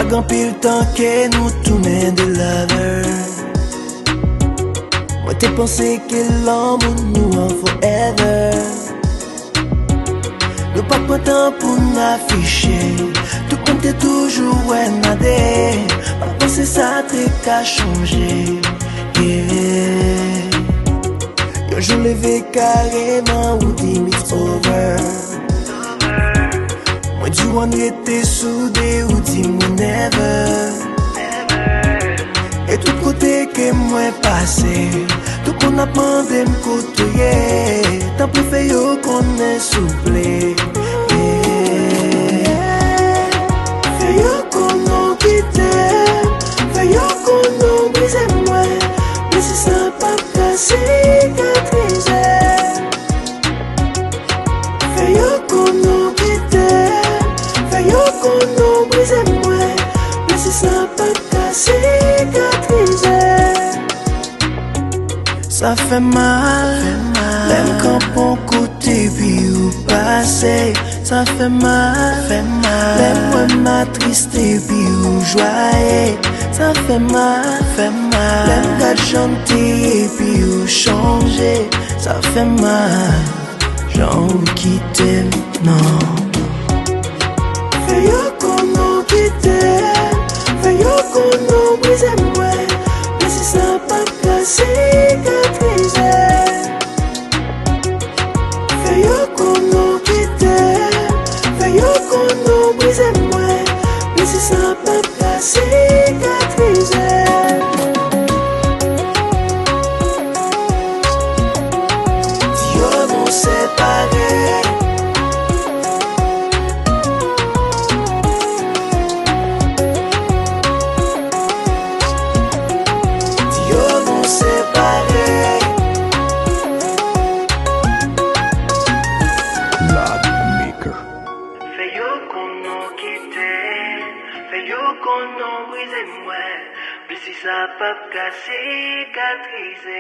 Pas grand pile temps que nous tourner de lover. Moi t'es pensé que l'amour nous en forever. Nous pas de temps pour nous afficher. Tout compte est toujours ouais nadé. Pas penser ça t'es qu'à changer. Yeah. Yo je levé carrément ou dit it's over. Moi du one était soudé ou dit moi never. Et tout côté que moi passé, tout qu'on a demandé me côtoyer. Tant plus fait yo qu'on est souple. Fait yo qu'on nous quitte, fait yo qu'on nous brise moi. Mais si ça pas qu'à cicatriser. Fait yo qu'on nous quitte, fait yo qu'on nous brise moi. Mais si ça pas qu'à cicatriser. Ça fait mal, même quand on côté puis ou passé. Ça fait mal, même moi m'attristé puis ou joyeux. Ça fait mal, même quand chanter puis ou changer. Ça fait mal, j'en quitter, non. Fait yo qu'on nous quitte, fait yo qu'on nous brise moi. Mais si ça pas qu'à cicatriser. Fait yo qu'on nous quitte, fait yo qu'on nous brise moi. Mais si ça pas qu'à cicatriser. Yo nous séparer. Fait yo qu'on nous quitte, fait yo qu'on nous brise moi. Mais si ça pas qu'à cicatriser.